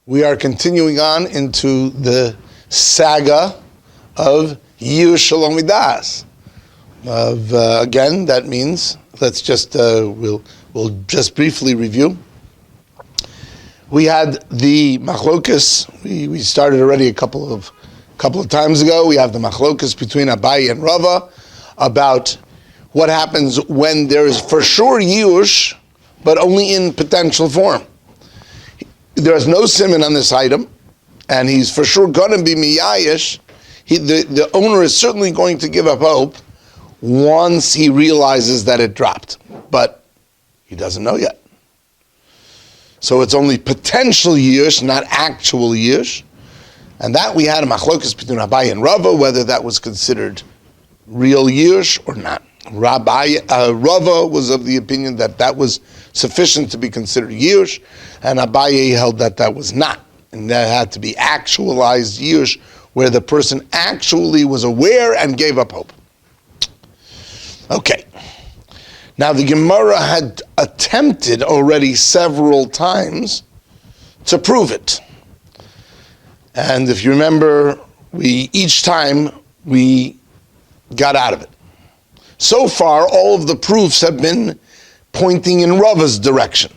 We are continuing on into the saga of Yiyush Shalom Midas. Again, that means let's just we'll just briefly review. We had the machlokas. We started already a couple of times ago. We have the machlokas between Abaye and Rava about what happens when there is for sure Yiyush, but only in potential form. There is no siman on this item, and he's for sure going to be miyayish. The owner is certainly going to give up hope once he realizes that it dropped, but he doesn't know yet. So it's only potential yiyush, not actual yiyush. And that we had a machlokas between Abaye and Rava, whether that was considered real yiyush or not. Rava was of the opinion that that was sufficient to be considered yiyush, and Abaye held that that was not, and that had to be actualized yiyush, where the person actually was aware and gave up hope. Okay. Now the Gemara had attempted already several times to prove it. And if you remember, each time we got out of it. So far, all of the proofs have been pointing in Rava's direction.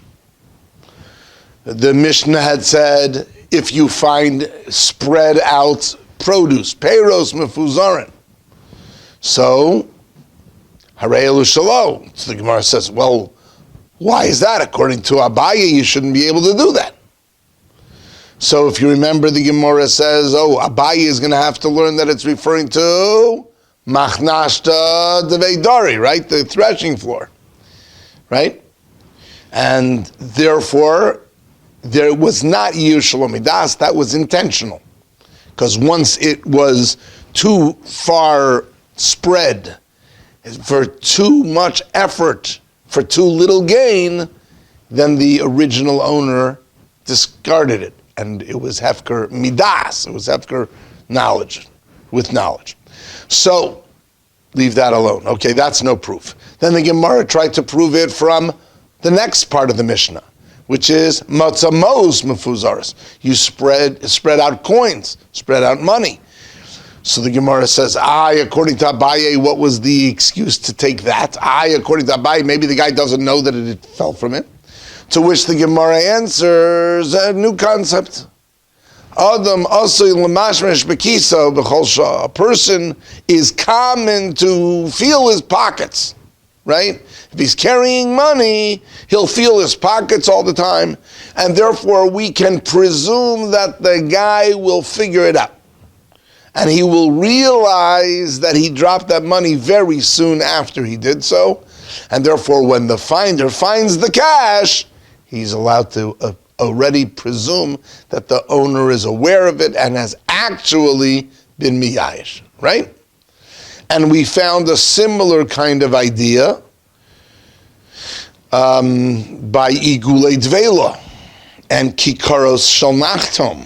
The Mishnah had said, if you find spread out produce, peiros mefuzarin, so harei elu shelo. So the Gemara says, well, why is that? According to Abaye, you shouldn't be able to do that. So if you remember, the Gemara says, Abaye is going to have to learn that it's referring to Machnashta Deveidari, right? The threshing floor, right? And therefore, there was not Yiyush Shalom Midas, that was intentional. Because once it was too far spread, for too much effort, for too little gain, then the original owner discarded it. And it was Hefker Midas, it was Hefker knowledge, with knowledge. So, leave that alone. Okay, that's no proof. Then the Gemara tried to prove it from the next part of the Mishnah, which is Matzamos Mefuzaris. You spread out coins, spread out money. So the Gemara says, according to Abaye, what was the excuse to take that? According to Abaye, maybe the guy doesn't know that it fell from him. To which the Gemara answers, a new concept. A person is common to feel his pockets, right? If he's carrying money, he'll feel his pockets all the time, and therefore we can presume that the guy will figure it out. And he will realize that he dropped that money very soon after he did so, and therefore when the finder finds the cash, he's allowed to already presume that the owner is aware of it and has actually been miyayish, right? And we found a similar kind of idea by igulei dvela and kikaros shel nachtom.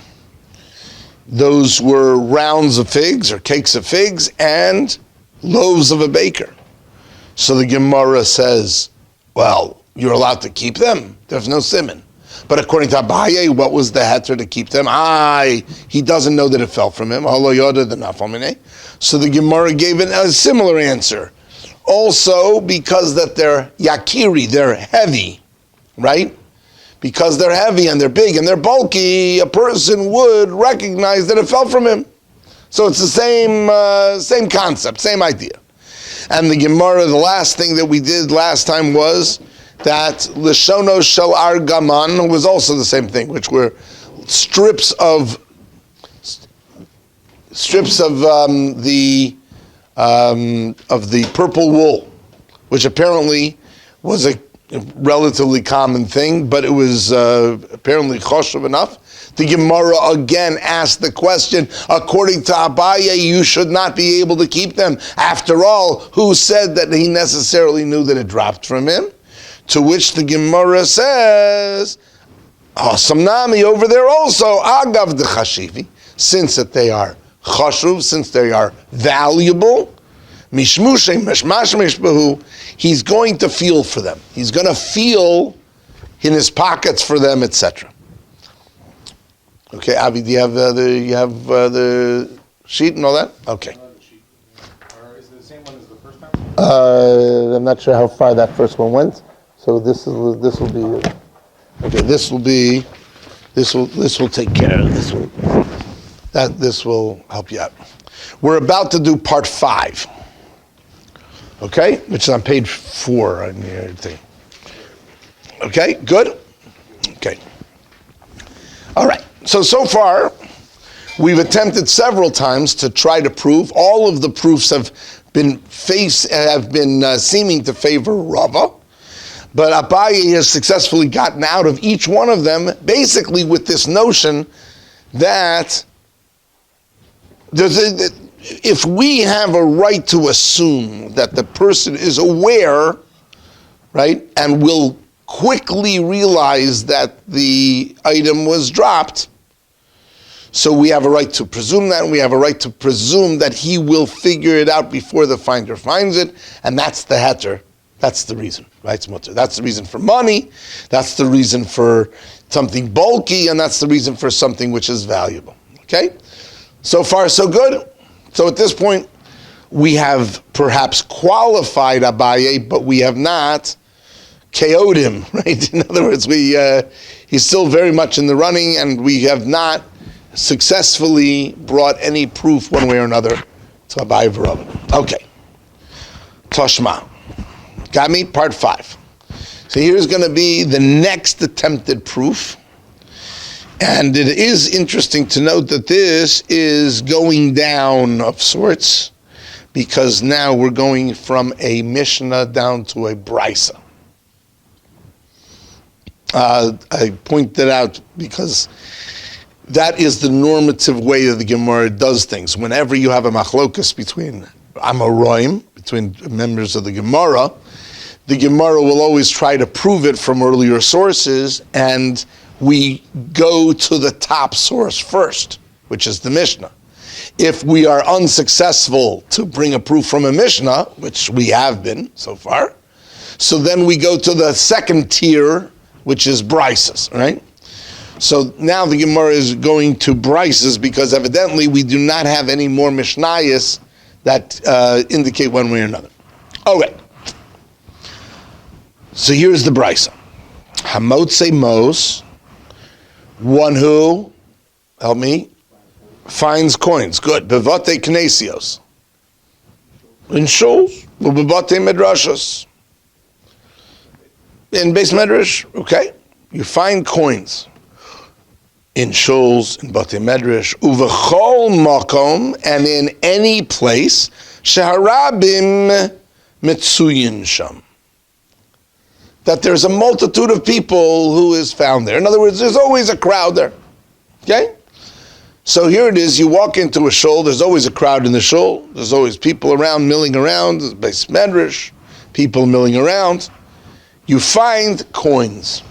Those were rounds of figs or cakes of figs and loaves of a baker. So the Gemara says, well, you're allowed to keep them. There's no siman. But according to Abaye, what was the heter to keep them? He doesn't know that it fell from him. So the Gemara gave it a similar answer. Also, because that they're yakiri, they're heavy, right? Because they're heavy and they're big and they're bulky, a person would recognize that it fell from him. So it's the same concept, same idea. And the Gemara, the last thing that we did last time was that Lishono Shel Argaman was also the same thing, which were strips of the purple wool, which apparently was a relatively common thing, but it was apparently choshev enough. The Gemara again asked the question, according to Abaye, you should not be able to keep them. After all, who said that he necessarily knew that it dropped from him? To which the Gemara says, Samnami over there also, Agav de Chashivi, since that they are chashuv, since they are valuable, Mishmushe mishmashmish behu, he's going to feel for them. He's going to feel in his pockets for them, etc. Okay, Avi, do you have the sheet and all that? Okay. The sheet. Or is it the same one as the first time? I'm not sure how far that first one went. So this will be okay. This will take care of this. This will help you out. We're about to do part 5. Okay, which is on page 4 on your thing. Okay, good. Okay. All right. So far, we've attempted several times to try to prove. All of the proofs have been seeming to favor Rava, but Abaye has successfully gotten out of each one of them, basically with this notion that if we have a right to assume that the person is aware, right, and will quickly realize that the item was dropped, so we have a right to presume that, and we have a right to presume that he will figure it out before the finder finds it, and that's the heter. That's the reason, right? That's the reason for money, that's the reason for something bulky, and that's the reason for something which is valuable. Okay? So far, so good. So at this point, we have perhaps qualified Abaye, but we have not KO'd him, right? In other words, he's still very much in the running, and we have not successfully brought any proof one way or another to Abaye V'Rava. Okay. Toshma. Got me? Part 5. So here's going to be the next attempted proof. And it is interesting to note that this is going down of sorts, because now we're going from a Mishnah down to a Brisa. I point that out because that is the normative way that the Gemara does things. Whenever you have a machlokas between Amoraim, between members of the Gemara will always try to prove it from earlier sources, and we go to the top source first, which is the Mishnah. If we are unsuccessful to bring a proof from a Mishnah, which we have been so far, so then we go to the second tier, which is Brises, right? So now the Gemara is going to Brises because evidently we do not have any more Mishnayos that indicate one way or another. Okay. So here's the Brisa. Hamotze Mos, one who, help me, finds coins. Good. Bevate Knesios. In shuls, bevate medrashos. In base medrash, okay, you find coins. In shuls, in bate medrash, uvechol makom, and in any place, sheharabim mitzuyin sham. That there's a multitude of people who is found there. In other words, there's always a crowd there. Okay? So here it is, you walk into a shul, there's always a crowd in the shul, there's always people around, milling around, there's base medrash, people milling around. You find coins.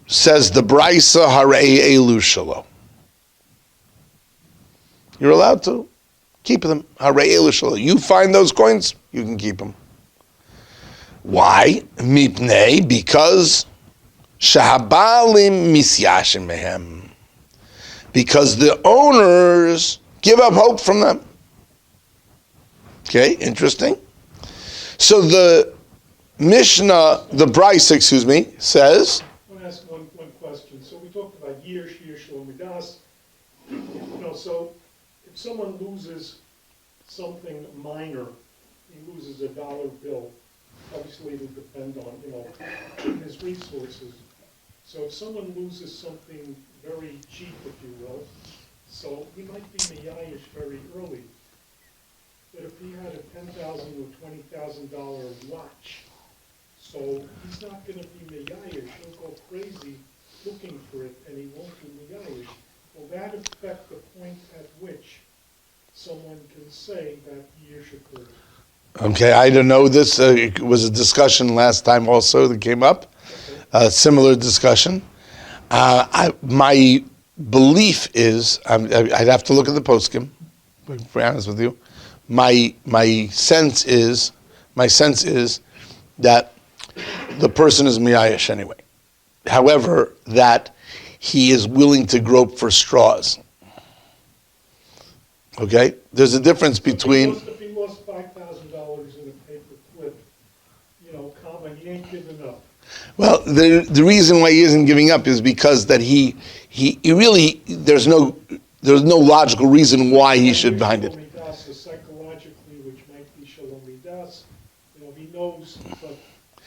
Says the Brisa Harei Elu Shalo. You're allowed to keep them. Harei Elu Shalo. You find those coins, you can keep them. Why? Mipnei, because Shahabalim Misyashim Mehem. Because the owners give up hope from them. Okay, interesting. So the Mishnah, the Brisa, says. I want to ask one question. So we talked about Yir, Shir, Shalom, Midas. So if someone loses something minor, he loses a dollar bill, obviously it would depend on, his resources. So if someone loses something very cheap, if you will, so he might be miyayish very early. But if he had a $10,000 or $20,000 watch, so he's not going to be miyayish. He'll go crazy looking for it, and he won't be miyayish. Will that affect the point at which someone can say that yish occurred? Okay, I don't know this. It was a discussion last time also that came up. Okay. Similar discussion. My belief is, I'd have to look at the poskim, to be honest with you. My sense is that the person is miyayish anyway. However, that he is willing to grope for straws. Okay? There's a difference between... If he lost $5,000 in a paper clip, comma, he ain't giving up. Well, the reason why he isn't giving up is because that he really, there's no logical reason why he should behind it. Psychologically, which might be Shalom Midas, he knows, but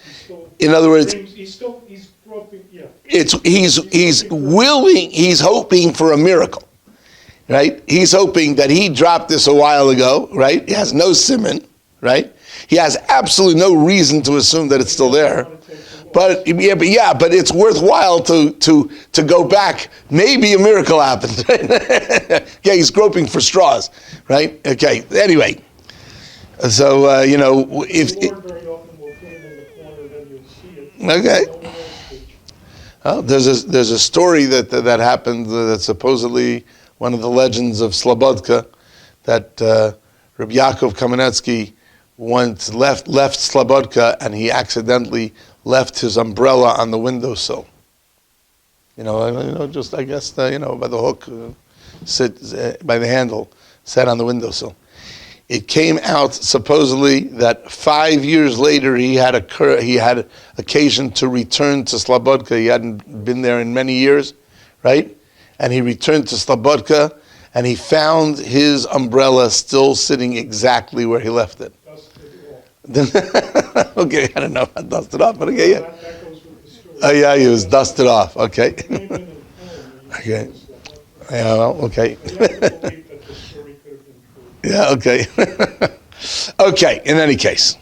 he's still... In other words... He's groping, yeah. He's willing, he's hoping for a miracle, right? He's hoping that he dropped this a while ago, right? He has no simon, right? He has absolutely no reason to assume that it's still there. But it's worthwhile to go back. Maybe a miracle happened. Okay, he's groping for straws, right? Okay. Anyway, so if the Lord very often will put him in the corner, then you'll see it. Okay. Oh, there's a story that happened that's supposedly one of the legends of Slobodka, that Rabbi Yaakov Kamenetsky once left Slobodka and he accidentally left his umbrella on the windowsill. Just I guess by the hook, by the handle, sat on the windowsill. It came out supposedly that 5 years later he had occasion to return to Slobodka. He hadn't been there in many years, right? And he returned to Slobodka and he found his umbrella still sitting exactly where he left it. Okay, I don't know about dusted off, but okay, yeah. That goes with the story. Oh yeah, he was dusted off. Okay. Okay. Yeah. Well. Okay. Yeah. Okay. Okay. In any case,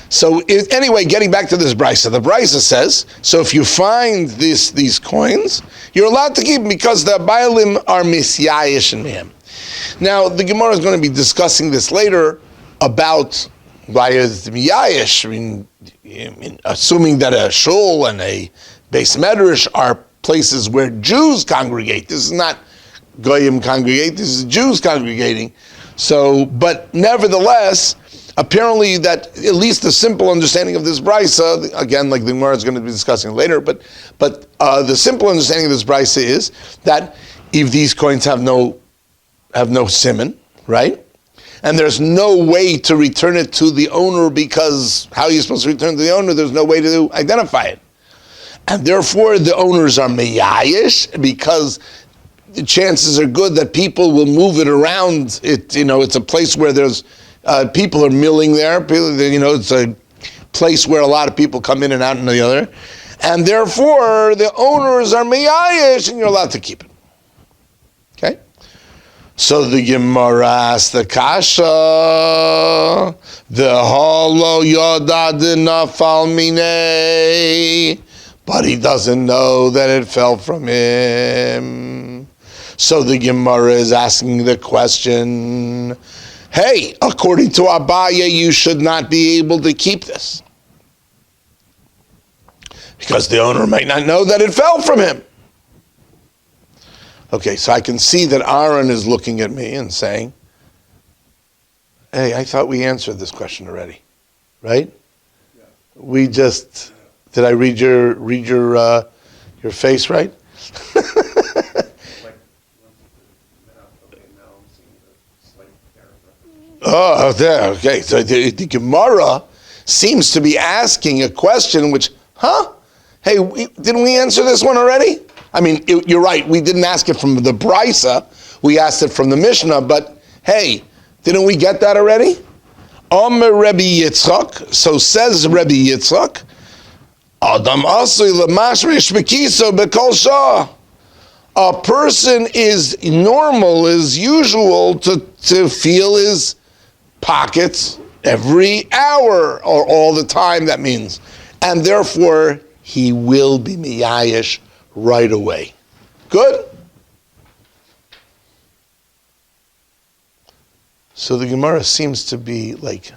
so anyway, getting back to this brisa, the brisa says, so if you find these coins, you're allowed to keep them because the baalim are misyayish in him. Now the Gemara is going to be discussing this later about why is miyayish. I mean, assuming that a shul and a beis medrash are places where Jews congregate. This is not goyim congregate. This is Jews congregating. So, but nevertheless, apparently that at least the simple understanding of this brisa, again, like the Gemara is going to be discussing later, but the simple understanding of this brisa is that if these coins have no simon, right? And there's no way to return it to the owner, because how are you supposed to return to the owner? There's no way to identify it. And therefore the owners are meyayish, because the chances are good that people will move it around. It's a place where there's people are milling there. It's a place where a lot of people come in and out and the other. And therefore the owners are meyayish and you're allowed to keep it. Okay? So the Gemara asks the kasha, the holo yodadina falmine, but he doesn't know that it fell from him. So the Gemara is asking the question, hey, according to Abaye, you should not be able to keep this, because the owner might not know that it fell from him. Okay, so I can see that Aaron is looking at me and saying, hey, I thought we answered this question already, right? Yeah. We just, did I read your face right? Oh, there, okay. So the Gemara seems to be asking a question which, hey, didn't we answer this one already? I mean, you're right, we didn't ask it from the brisa, we asked it from the Mishnah, but hey, didn't we get that already? Omer Rebbe Yitzchak, so says Rebbe Yitzchak, Adam asui lemashrish bekiso bekol shah. A person is normal, is usual to feel his pockets every hour, or all the time, that means. And therefore, he will be miyayish right away. Good? So the Gemara seems to be like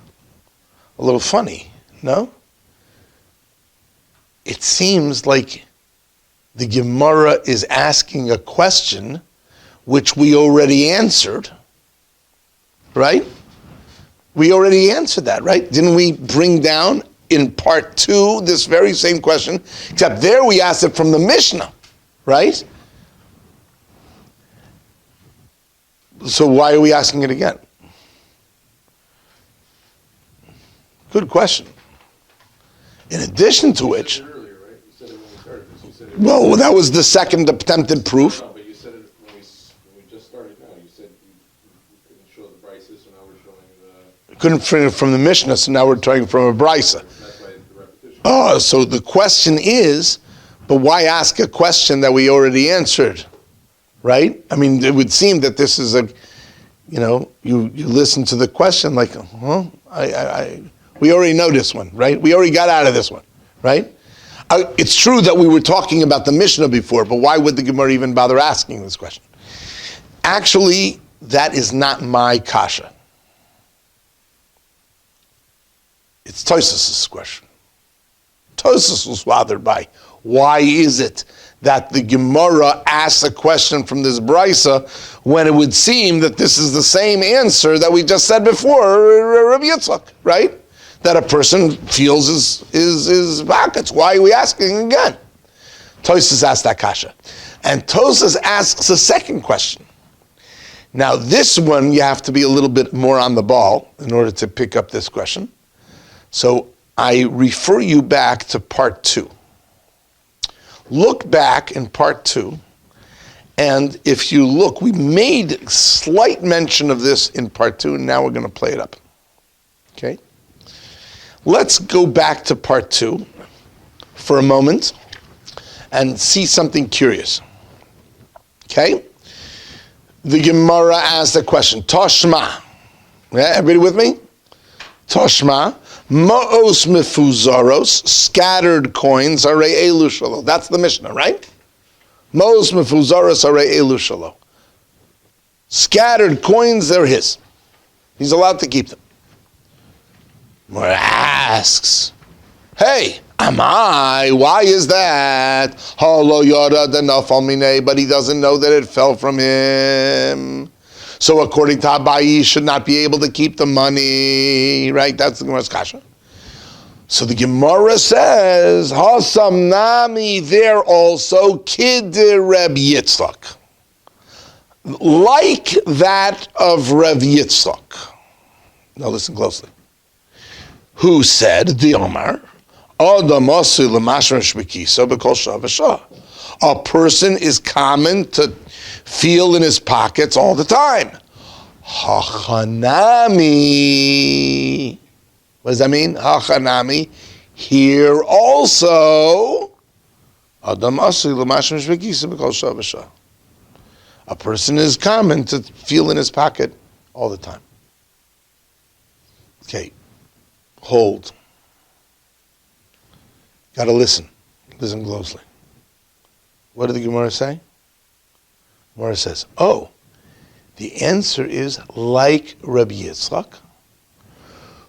a little funny, no? It seems like the Gemara is asking a question which we already answered, right? We already answered that, right? Didn't we bring down in part 2 this very same question, except there we asked it from the Mishnah, right? So why are we asking it again? Good question. In addition to which, You said it earlier, right? You said it when we started this. You said it. well, that was the second attempted proof. No, but you said it when we just started. Now you said you couldn't show the prices, so now we're showing the. Couldn't frame it from the Mishnah, so now we're trying from a brisa. That's why the repetition. Oh, so the question is, but why ask a question that we already answered, right? I mean, it would seem that this is you listen to the question like, we already know this one, right? We already got out of this one, right? It's true that we were talking about the Mishnah before, but why would the Gemara even bother asking this question? Actually, that is not my kasha. It's Tosfos' question. Tosfos was bothered by why is it that the Gemara asks a question from this brisa when it would seem that this is the same answer that we just said before, Rabbi Yitzchak, right? That a person feels his pockets. Why are we asking again? Tosfos asked that kasha. And Tosfos asks a second question. Now this one you have to be a little bit more on the ball in order to pick up this question. So I refer you back to part 2. Look back in part 2, and if you look, we made slight mention of this in part 2, and now we're going to play it up. Okay? Let's go back to part 2 for a moment and see something curious. Okay? The Gemara asks the question, Toshma. Yeah, everybody with me? Toshma. Ma'os mefuzaros, scattered coins, are elu shalo. That's the Mishnah, right? Ma'os mefuzaros are elu shalo. Scattered coins, they're his. He's allowed to keep them. Gemara asks, hey, Amai, why is that? Halo yara denafal minei, but he doesn't know that it fell from him. So according to Abaye, he should not be able to keep the money, right? That's the Gemara's kasha. So the Gemara says, Hasam nami, there also, kid Reb Yitzchak. Like that of Reb Yitzchak. Now listen closely. Who said, the Omar, a person is common to feel in his pockets all the time. Hachanami. What does that mean? Hachanami. Here also, a person is common to feel in his pocket all the time. Okay, hold. Got to listen. Listen closely. What did the Gemara say? Gemara says, oh, the answer is like Rabbi Yitzchak,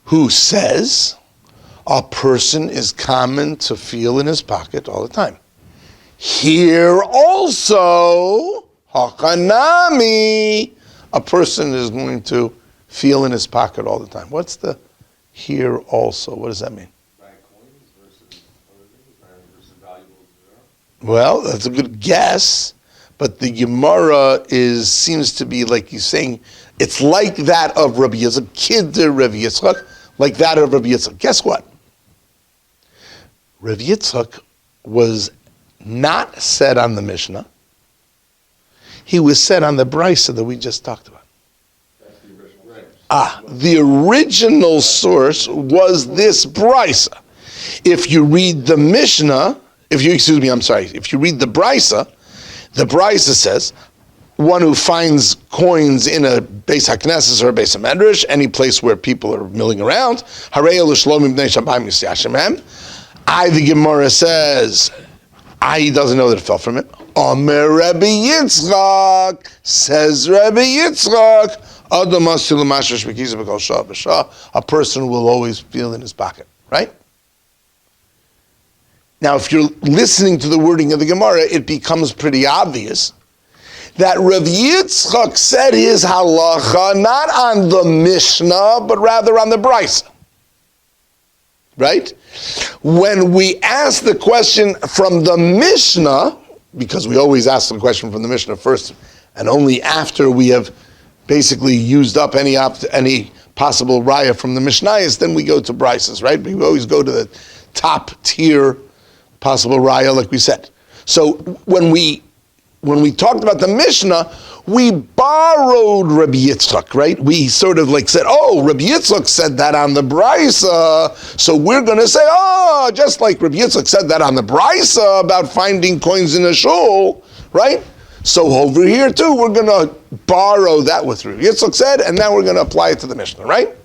who says a person is common to feel in his pocket all the time. Here also, Hakanami, a person is going to feel in his pocket all the time. What's the here also? What does that mean? Buy coins versus other things, versus valuables. Well, that's a good guess. But the Gemara seems to be like he's saying, it's like that of Rabbi Yitzchak, kid Rabbi Yitzchak, like that of Rabbi Yitzchak. Guess what? Rabbi Yitzchak was not said on the Mishnah. He was said on the brisa that we just talked about. That's the original, right? The original source was this brisa. If you read the Mishnah, if you read the brisa says, one who finds coins in a Beis HaKnesses or a Beis HaMedrash, any place where people are milling around, the Gemara says, he doesn't know that it fell from it. Omer Rabbi Yitzchak, says Rabbi Yitzchak, a person will always feel in his pocket, right? Now, if you're listening to the wording of the Gemara, it becomes pretty obvious that Rav Yitzchak said his halacha not on the Mishnah, but rather on the Brisa. Right? When we ask the question from the Mishnah, because we always ask the question from the Mishnah first, and only after we have basically used up any possible raya from the Mishnayos, then we go to Brises, right? We always go to the top tier possible raya, like we said. So when we talked about the Mishnah, we borrowed Rabbi Yitzchak, right? We sort of like said, oh, Rabbi Yitzchak said that on the Brisa, so we're going to say, oh, just like Rabbi Yitzchak said that on the Brisa about finding coins in a shul, right? So over here too, we're going to borrow that with Rabbi Yitzchak said, and now we're going to apply it to the Mishnah, right?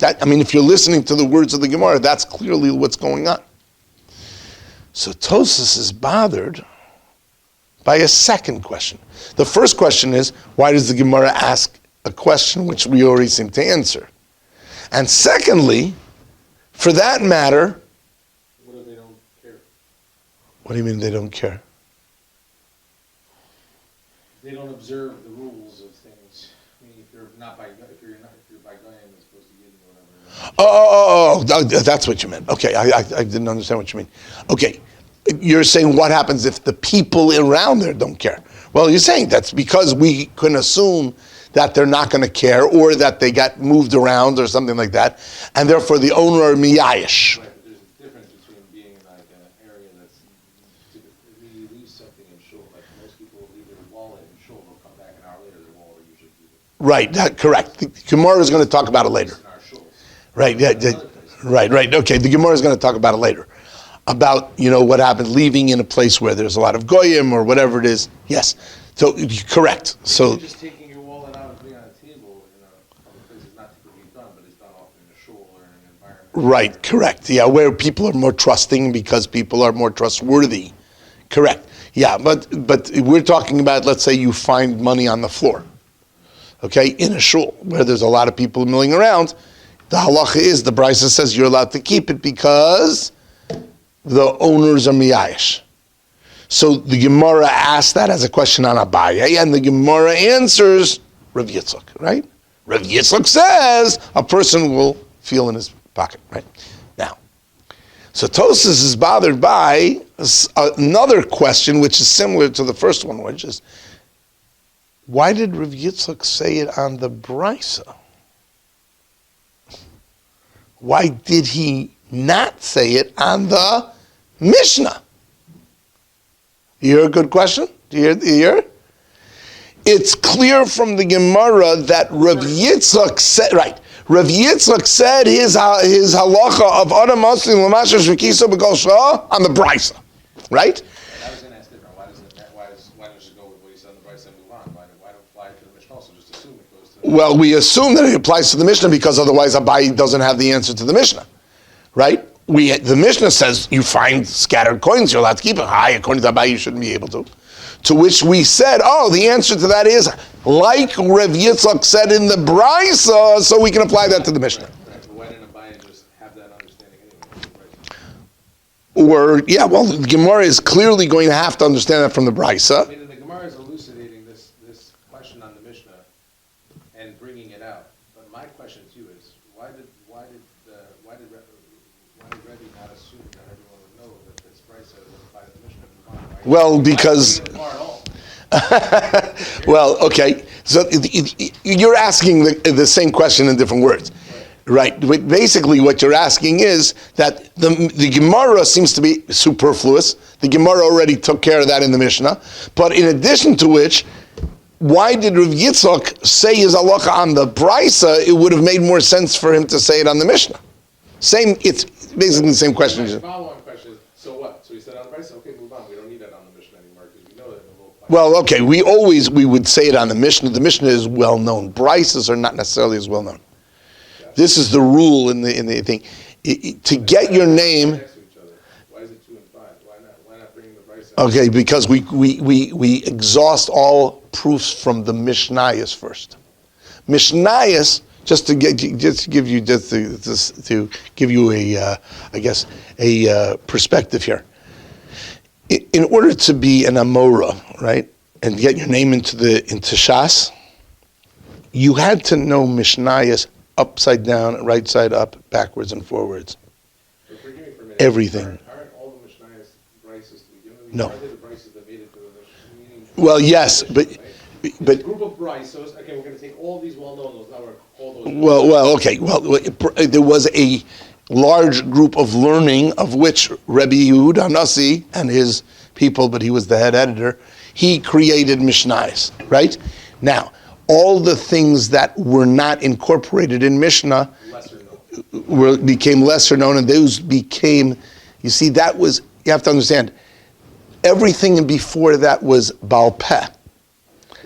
If you're listening to the words of the Gemara, that's clearly what's going on. So Tosfos is bothered by a second question. The first question is, why does the Gemara ask a question which we already seem to answer? And secondly, for that matter, what if they don't care? What do you mean they don't care? They don't observe the rules of things. I mean, if you're by Goyim, it's supposed to give you whatever. Oh, that's what you meant. Okay, I didn't understand what you mean. Okay, you're saying what happens if the people around there don't care? Well, you're saying that's because we can assume that they're not going to care or that they got moved around or something like that, and therefore the owner are miyayish. Right, but there's a difference between being in like an area that's, you leave something in shul, like most people leave their wallet in shul, they'll come back an hour later, their wallet will usually be there. Right, correct. The Gemara is going to talk about it later. In our shuls. Right, right. Okay, the Gemara is going to talk about it later. About, what happens leaving in a place where there's a lot of goyim or whatever it is. Yes, so correct. So just taking your wallet out and putting it on a table in a public place is not typically done, but it's done often in a shul or in an environment. right, correct. Yeah, where people are more trusting because people are more trustworthy. Correct. Yeah, but we're talking about, let's say you find money on the floor, okay, in a shul where there's a lot of people milling around. The halacha is, the Brisa says you're allowed to keep it because the owners are miyayish. So the Gemara asks that as a question on Abaye, and the Gemara answers Rav Yitzchak, right? Rav Yitzchak says a person will feel in his pocket, right? Now, so Tosfos is bothered by another question which is similar to the first one, which is, why did Rav Yitzchak say it on the Brisa? Why did he not say it on the Mishnah? You hear a good question? Do you hear? It's clear from the Gemara that Rav Yitzchak said, right, Rav Yitzchak said his halacha of Adam Muslim Lamashash V'Kisa B'Kol Shah on the Brisa, right? I was going to ask different. Why does it go with what he said on the Brisa and move on? Why don't apply it to the Mishnah also? Just assume it goes to the Well, we assume that it applies to the Mishnah because otherwise Abaye doesn't have the answer to the Mishnah, right? The Mishnah says you find scattered coins, you're allowed to keep it. According to Abaye, you shouldn't be able to. To which we said, the answer to that is like Rav Yitzchak said in the Brisa, so we can apply that to the Mishnah. Right, but why didn't Abaye just have that understanding anyway? Or, the Gemara is clearly going to have to understand that from the Brisa. I mean, the Gemara is elucidating this question on the Mishnah and bringing it out. But my question to you is, why did Rebbe not assume that everyone would know that this Brisa would apply to the Mishnah? Well, because... Well, okay. So you're asking the same question in different words, right? Basically, what you're asking is that the Gemara seems to be superfluous. The Gemara already took care of that in the Mishnah. But in addition to which, why did Rav Yitzchak say his halacha on the Brisa? It would have made more sense for him to say it on the Mishnah. It's basically the same question. The follow-on question is, so what? So he said on the Brisa, okay, move on. We don't need that on the Mishnah anymore because we know that the whole. Well, okay, we would say it on the Mishnah. The Mishnah is well known. Brisas are not necessarily as well known. Yeah. This is the rule in the thing. To get your name. Next to each other. Why is it 2 and 5? Why not bring the Brisa? Okay, because we exhaust all proofs from the Mishnayos first. Mishnayos, just to give you a perspective here. In order to be an Amora, right, and get your name into Shas, you had to know Mishnayos upside down, right side up, backwards and forwards. So forgive me for a minute. Everything. Aren't all the Mishnayos Brisas to begin with? No. Are they the Brisas that made it to the Mishnah? Well, yes, but but a group of brisos. Okay, we're going to take all these well-known ones. Now we're all those. okay. There was a large group of learning of which Rebbe Yehuda Nasi and his people, but he was the head editor. He created Mishnayos, right? Now, all the things that were not incorporated in Mishnah became lesser known, and those became. You see, that was. You have to understand. Everything before that was Baal Peh.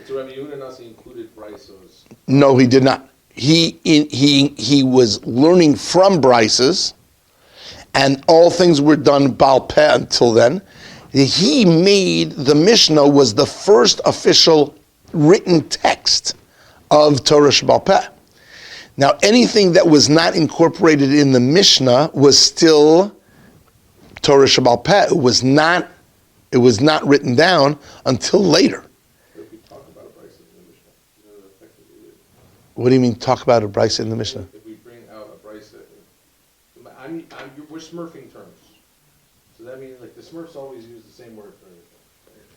So Rabbi Yehuda Nasi included brisos. No, he did not. He was learning from Brises, and all things were done Baal Peh until then. He made the Mishnah was the first official written text of Torah Sheba'al Peh. Now, anything that was not incorporated in the Mishnah was still Torah Sheba'al Peh. It was not written down until later. If we talk about a brisa in the Mishnah, effectively. What do you mean, talk about a brisa in the Mishnah? If we bring out a brisa, we're smurfing terms. So that means like the Smurfs always use the same word for everything.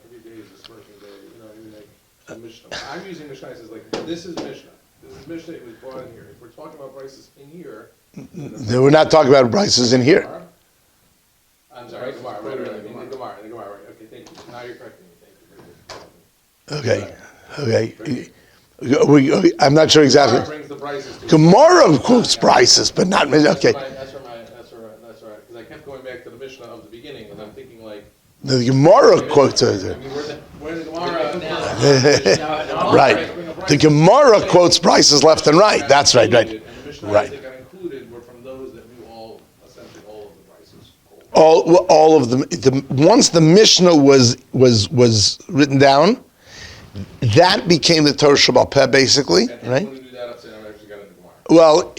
Every day is a smurfing day. You know, I mean, like a Mishnah. I'm using Mishnah as like this is Mishnah. This is Mishnah. It was brought in here. If we're talking about brises in here, No, we're not talking about brises in here. I'm sorry, Gemara. Right, the Gemara. Right. Okay, thank you. Now you're correcting me. Thank you. Okay. I'm not sure exactly. Gemara brings the brises to Gemara quotes brises, but not okay. That's right. Because I kept going back to the Mishnah of the beginning, and I'm thinking like. The Gemara quotes I mean, where the Gemara now. Right. The Gemara quotes brises left and right. That's right. And the Mishnah Right. that got included were from those that knew essentially all of the brises. All of them. Once the Mishnah was written down, that became the Torah Sheba'al Peh, basically, And right? when we do that upside down, I actually got into Gemara. Well,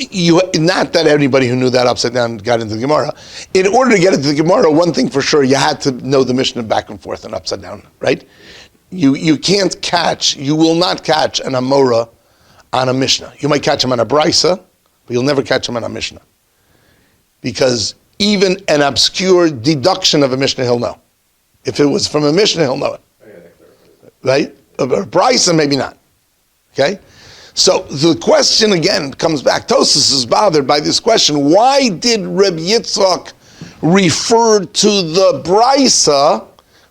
not that anybody who knew that upside down got into the Gemara. In order to get into the Gemara, one thing for sure, you had to know the Mishnah back and forth and upside down, right? You will not catch an Amora on a Mishnah. You might catch him on a Brisa, but you'll never catch him on a Mishnah. Because even an obscure deduction of a Mishnah, he'll know. If it was from a Mishnah, he'll know it. Right? A Brisa, maybe not. Okay? So the question again comes back. Tosas is bothered by this question. Why did Reb Yitzchak refer to the Brisa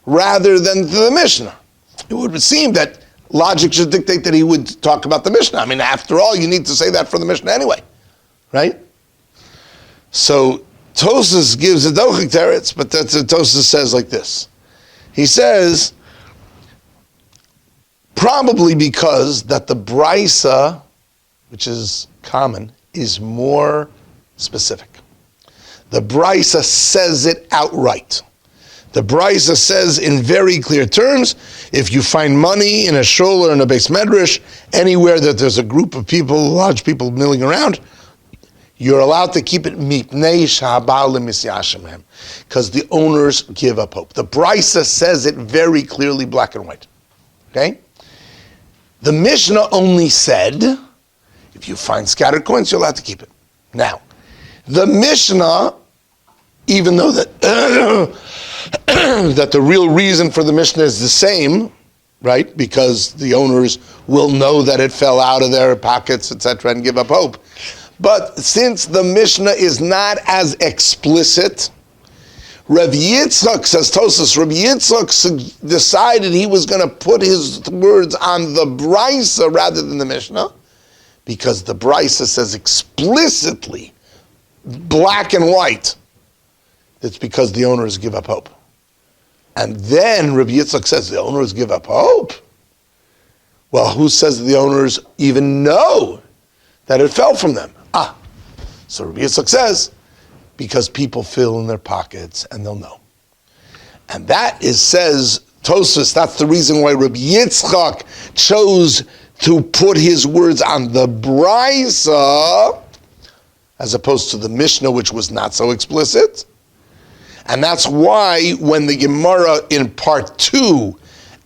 rather than to the Mishnah? It would seem that logic should dictate that he would talk about the Mishnah. I mean, after all, you need to say that for the Mishnah anyway. Right? So Tosas gives a dochik teretz, but Tosas says like this. He says, probably because that the brisa, which is common, is more specific. The brisa says it outright. The brisa says in very clear terms, if you find money in a shul or in a beis medrash, anywhere that there's a group of people, large people milling around, you're allowed to keep it mipnei shahabal misyashemhem, because the owners give up hope. The brisa says it very clearly, black and white. Okay? The Mishnah only said, if you find scattered coins, you're allowed to keep it. Now, the Mishnah, even though that that the real reason for the Mishnah is the same, right? Because the owners will know that it fell out of their pockets, etc., and give up hope. But since the Mishnah is not as explicit, Rav Yitzchak, says Tosas, Rav Yitzchak decided he was going to put his words on the Brisa rather than the Mishnah, because the Brisa says explicitly, black and white, it's because the owners give up hope. And then Rav Yitzchak says the owners give up hope. Well, who says the owners even know that it fell from them? So Rav Yitzchak says, because people fill in their pockets and they'll know. And that is, says Tosfos, that's the reason why Rabbi Yitzchak chose to put his words on the Brisa as opposed to the Mishnah, which was not so explicit. And that's why when the Gemara in part 2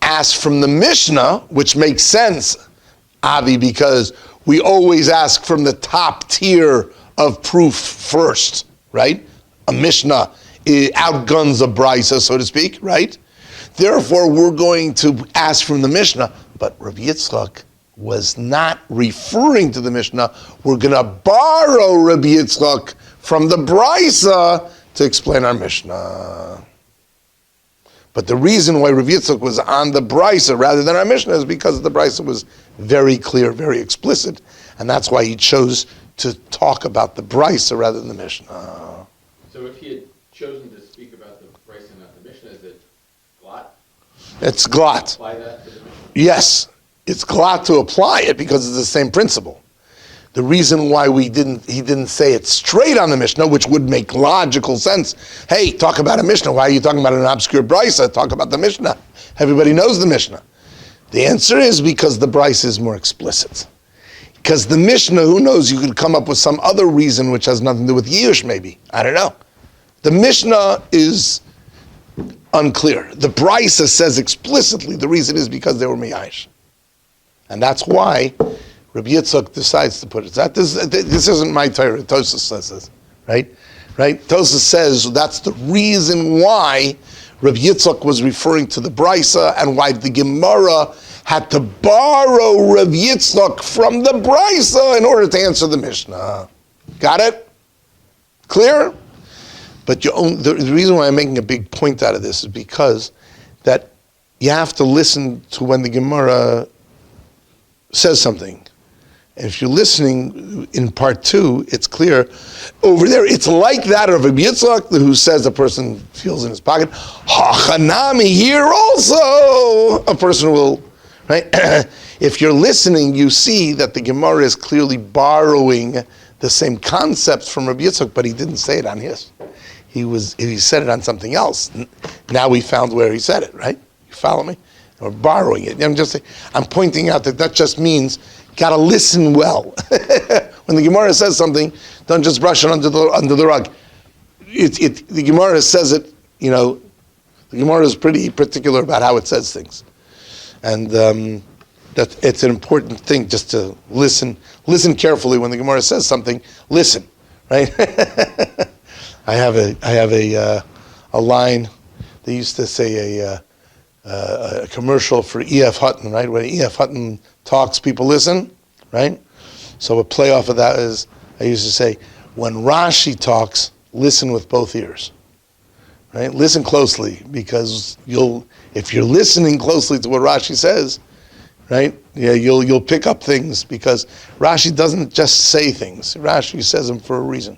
asks from the Mishnah, which makes sense, Avi, because we always ask from the top tier of proof first, right? A Mishnah outguns a Brisa, so to speak, right? Therefore, we're going to ask from the Mishnah. But Rabbi Yitzchak was not referring to the Mishnah. We're going to borrow Rabbi Yitzchak from the Brisa to explain our Mishnah. But the reason why Rabbi Yitzchak was on the Brisa rather than our Mishnah is because the Brisa was very clear, very explicit, and that's why he chose to talk about the Brisa rather than the Mishnah. So if he had chosen to speak about the Brisa and not the Mishnah, is it glot? It's glot. Apply that to the Mishnah? Yes, it's glad to apply it because it's the same principle. The reason why he didn't say it straight on the Mishnah, which would make logical sense. Hey, talk about a Mishnah. Why are you talking about an obscure brisa? Talk about the Mishnah. Everybody knows the Mishnah. The answer is because the brisa is more explicit. Because the Mishnah, who knows, you could come up with some other reason which has nothing to do with Yush, maybe. I don't know. The Mishnah is unclear. The brisa says explicitly the reason is because they were miyash. And that's why Rabbi Yitzchak decides to put it. This isn't my Torah. Tosas says this, right? Tosas says that's the reason why Rabbi Yitzchak was referring to the Brisa and why the Gemara had to borrow Rabbi Yitzchak from the Brisa in order to answer the Mishnah. Got it? Clear? But the reason why I'm making a big point out of this is because that you have to listen to when the Gemara says something. And if you're listening in part 2, it's clear. Over there, it's like that of Rabbi Yitzchak, who says a person feels in his pocket. Hachanami, here also a person will, right? If you're listening, you see that the Gemara is clearly borrowing the same concepts from Rabbi Yitzchak, but he didn't say it on his. He said it on something else. Now we found where he said it, right? You follow me? We're borrowing it. I'm pointing out that just means gotta listen well. When the Gemara says something, don't just brush it under the rug. The Gemara says it, the Gemara is pretty particular about how it says things. And that it's an important thing just to listen carefully when the Gemara says something, listen, right? I have a line, they used to say a commercial for E.F. Hutton, right? When E.F. Hutton talks, people listen, right? So a playoff of that is, I used to say, when Rashi talks, listen with both ears, right? Listen closely, because if you're listening closely to what Rashi says, right? Yeah, you'll pick up things, because Rashi doesn't just say things. Rashi says them for a reason.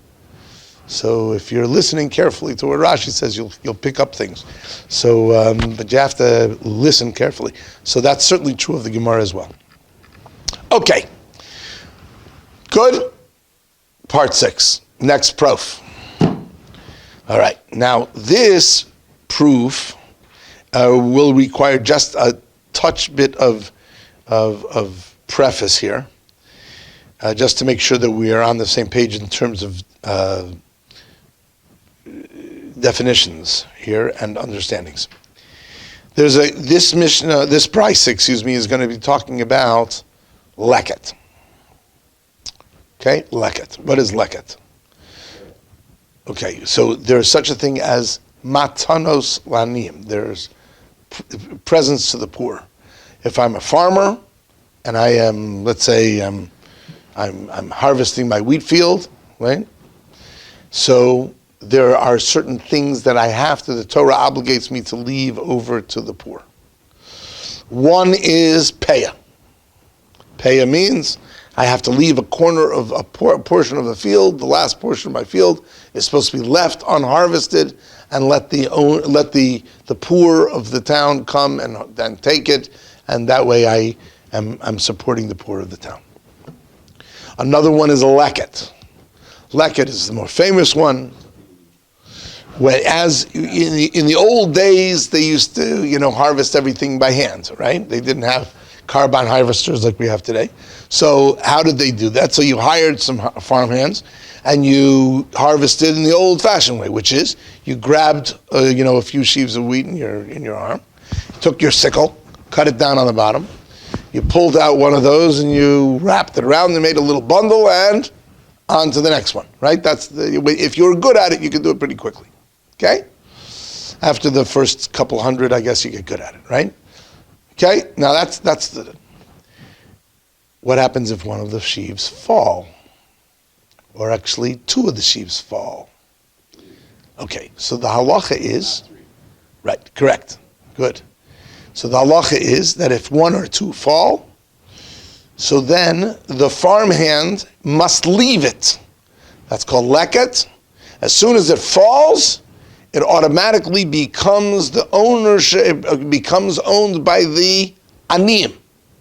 So if you're listening carefully to what Rashi says, you'll pick up things. So, but you have to listen carefully. So that's certainly true of the Gemara as well. Okay, good. Part 6, next proof. All right, now this proof will require just a touch bit of preface here, just to make sure that we are on the same page in terms of definitions here and understandings. This brisa, is going to be talking about leket. Okay, leket. What is leket? Okay, so there's such a thing as matanos lanim. There's presents to the poor. If I'm a farmer and I am, let's say, I'm harvesting my wheat field, right? So there are certain things that the Torah obligates me to leave over to the poor. One is payah. Payah means I have to leave a corner of a portion of a field. The last portion of my field is supposed to be left unharvested, and let the poor of the town come and take it, and that way I'm supporting the poor of the town. Another one is a leket. Leket is the more famous one. Whereas in the old days, they used to, harvest everything by hand, right? They didn't have carbine harvesters like we have today. So how did they do that? So you hired some farm hands and you harvested in the old-fashioned way, which is you grabbed, a few sheaves of wheat in your arm, took your sickle, cut it down on the bottom, you pulled out one of those and you wrapped it around and made a little bundle and on to the next one, right? If you're good at it, you can do it pretty quickly, okay? After the first couple hundred, I guess you get good at it, right? Okay, now that's the... What happens if one of the sheaves fall? Or actually, two of the sheaves fall? Okay, so the halacha is... Right, correct. Good. So the halacha is that if one or two fall, so then the farmhand must leave it. That's called leket. As soon as it falls, it automatically becomes the ownership, becomes owned by the aniyim,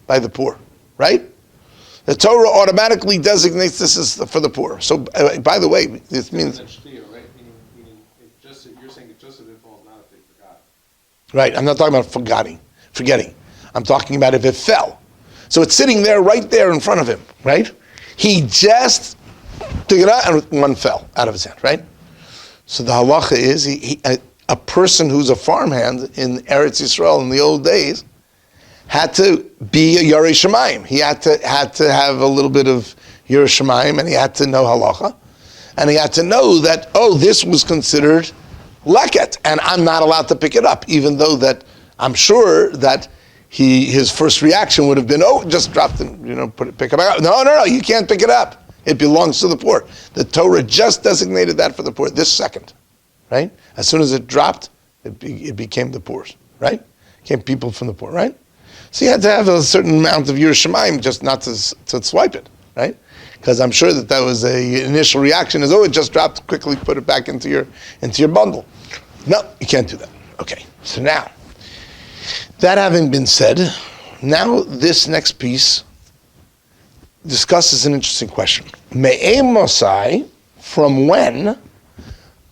by the poor, right? The Torah automatically designates this as for the poor. So, by the way, this means... Right? Meaning you're saying it just if it falls, not if they forgot. Right, I'm not talking about forgetting. I'm talking about if it fell. So it's sitting there, right there in front of him, right? He just took it out and one fell out of his hand, right? So the halacha is, a person who's a farmhand in Eretz Yisrael in the old days had to be a Yarei Shemayim. He had to have a little bit of Yarei Shemayim, and he had to know halacha. And he had to know that, this was considered leket, and I'm not allowed to pick it up, even though that I'm sure that his first reaction would have been, just drop it, pick it back up. No, you can't pick it up. It belongs to the poor. The Torah just designated that for the poor this second, right? As soon as it dropped, it became the poor's, right? Came people from the poor, right? So you had to have a certain amount of Yerusha Shemaim just not to swipe it, right? Because I'm sure that was a initial reaction is, it just dropped, quickly put it back into your bundle. No, you can't do that. Okay, so now, that having been said, now this next piece discusses an interesting question. Me'e Mosai, from when,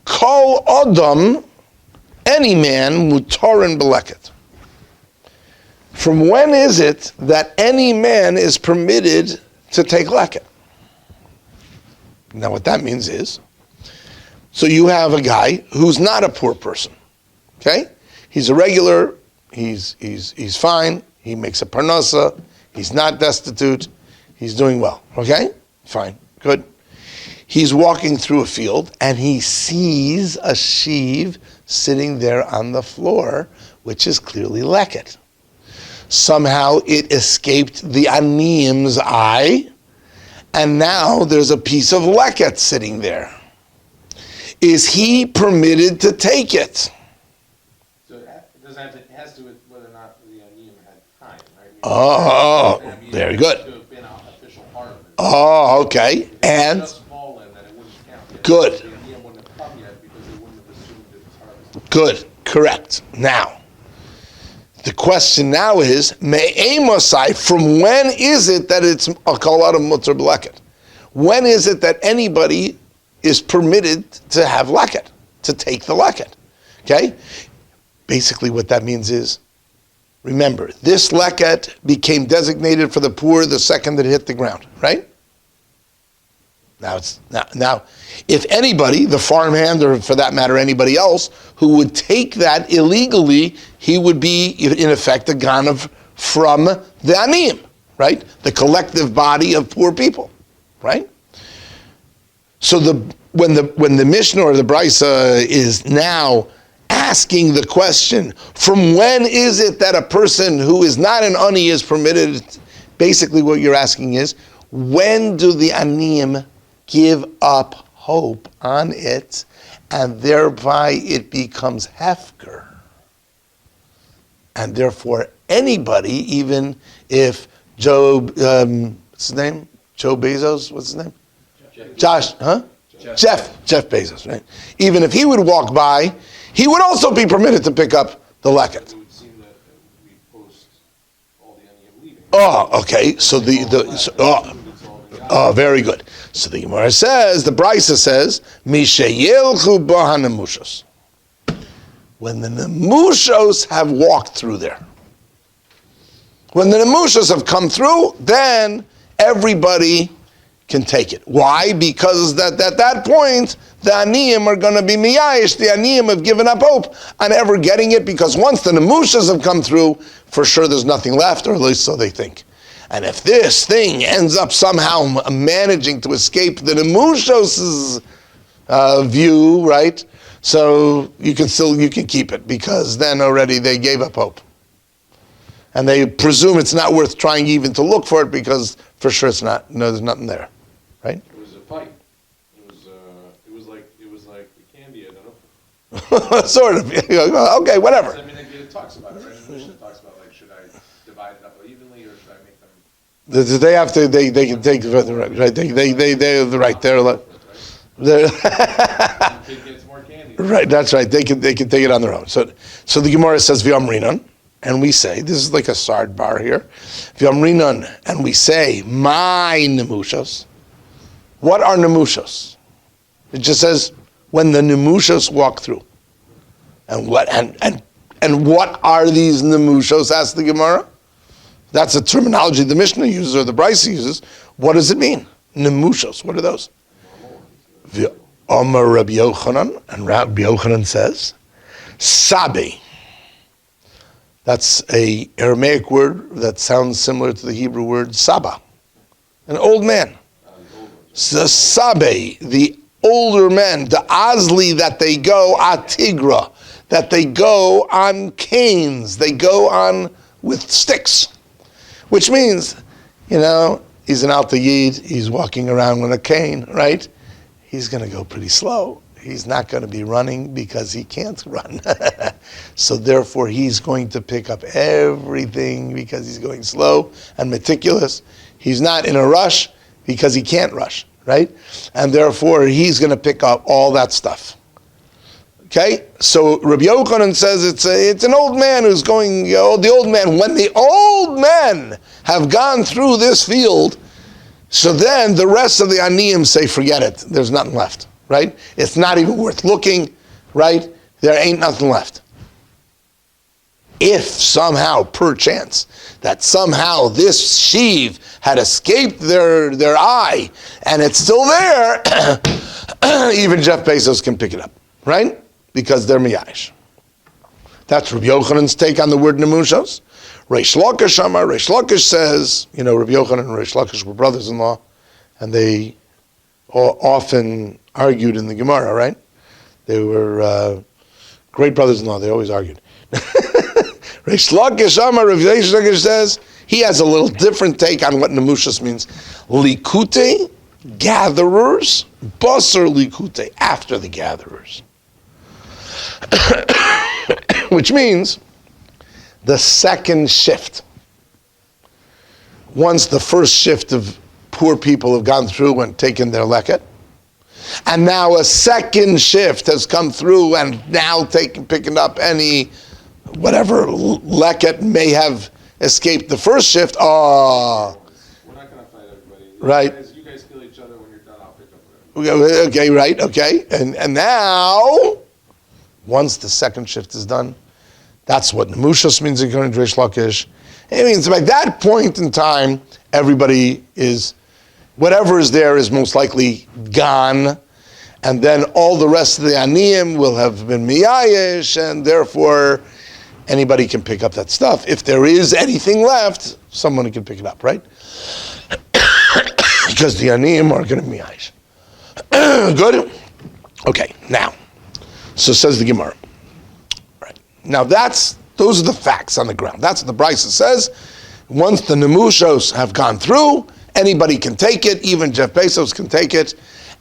kol adam, any man, mutarin beleket. From when is it that any man is permitted to take leket? Now what that means is, so you have a guy who's not a poor person, okay? He's a regular, he's fine, he makes a parnasa, he's not destitute, he's doing well, okay? Fine, good. He's walking through a field and he sees a sheave sitting there on the floor, which is clearly leket. Somehow it escaped the aniyim's eye, and now there's a piece of leket sitting there. Is he permitted to take it? So it has to do with whether or not the aniyim had time, right? Oh, very good. To have been an official part of it. Oh, okay. And Just fallen, that it wouldn't count yet. good. The aniyim wouldn't have come yet because they wouldn't have assumed it was harvested. Good. Correct. Now, the question now is, Me'e Mosai, from when is it that it's a kol adam mutar beleket? When is it that anybody is permitted to have leket, to take the leket? Okay? Basically what that means is, remember, this leket became designated for the poor the second that it hit the ground, right? Now, if anybody, the farmhand, or for that matter anybody else, who would take that illegally, he would be in effect a ganav from the aniyim, right? The collective body of poor people, right? So when the Mishnah or the Brisa is now asking the question, from when is it that a person who is not an ani is permitted? Basically, what you're asking is, when do the aniyim give up hope on it, and thereby it becomes hefker? And therefore, anybody, even if Joe, what's his name? Joe Bezos, what's his name? Jeff Bezos, right? Even if he would walk by, he would also be permitted to pick up the leket. It would seem that we post all the aniyim leaving. Oh, okay. So very good. So the Gemara says, the Brisa says, Mishayilchu b'hanemushos. When the nemushos have walked through there. When the nemushos have come through, then everybody can take it. Why? Because at that point, the aniyim are going to be miyayish. The aniyim have given up hope on ever getting it, because once the nemushas have come through, for sure there's nothing left, or at least so they think. And if this thing ends up somehow managing to escape the nemushos' view, right, So you can keep it, because then already they gave up hope. And they presume it's not worth trying even to look for it, because for sure it's not. No, there's nothing there, right? It was a pipe. It was like the candy. I don't know. Sort of. Okay, whatever. I mean, it talks about it, right? The Mishnah talks about, like, should I divide it up evenly, or should I make them? They have to. They can take right. They're right. They're The kid gets more candy. right. That's right. They can take it on their own. So the Gemara says v'amrinan, and we say, this is like a sard bar here, v'amrinan, and we say my nemushos. What are nemushos? It just says when the nemushos walk through. And what are these nemushos? Asks the Gemara. That's a terminology the Mishnah uses or the Brisa uses. What does it mean? Nemushos. What are those? The Omer Rabbi Yochanan, and Rabbi Yochanan says, Sabe. That's a Aramaic word that sounds similar to the Hebrew word Saba, an old man. So Sabe, the older men, the Azli, that they go Atigra, that they go on canes, they go on with sticks, which means, he's an Alta Yid, he's walking around with a cane, right? He's going to go pretty slow. He's not going to be running because he can't run. So therefore, he's going to pick up everything because he's going slow and meticulous. He's not in a rush because he can't rush, right? And therefore, he's going to pick up all that stuff. Okay? So Rabbi Yochanan says it's an old man who's going, the old man. When the old men have gone through this field, so then the rest of the aniyim say, forget it. There's nothing left, right? It's not even worth looking, right? There ain't nothing left. If somehow, perchance, that somehow this sheave had escaped their eye and it's still there, even Jeff Bezos can pick it up, right? Because they're miyash. That's Rabbi Yochanan's take on the word nemushos. Reish Lakish says, Rabbi Yochanan and Reish Lakish were brothers-in-law, and they often argued in the Gemara, right? They were great brothers-in-law. They always argued. Reish Lakish says, he has a little different take on what nemushos means. Likute, gatherers, basar likute, after the gatherers. Which means the second shift. Once the first shift of poor people have gone through and taken their leket, and now a second shift has come through and now picking up any whatever leket may have escaped the first shift. We're not going to fight everybody. Right. You guys kill each other. When you're done, I'll pick up whatever. Okay, right, okay. And now, once the second shift is done, that's what nemushos means according to Reish Lakish. It means by that point in time, everybody is, whatever is there is most likely gone, and then all the rest of the aniyim will have been miyayish, and therefore anybody can pick up that stuff. If there is anything left, someone can pick it up, right? Because the aniyim are going to be miyayish. Good? Okay, now, so says the Gemara. Now those are the facts on the ground. That's what the Brisa says. Once the nemushos have gone through, anybody can take it, even Jeff Bezos can take it.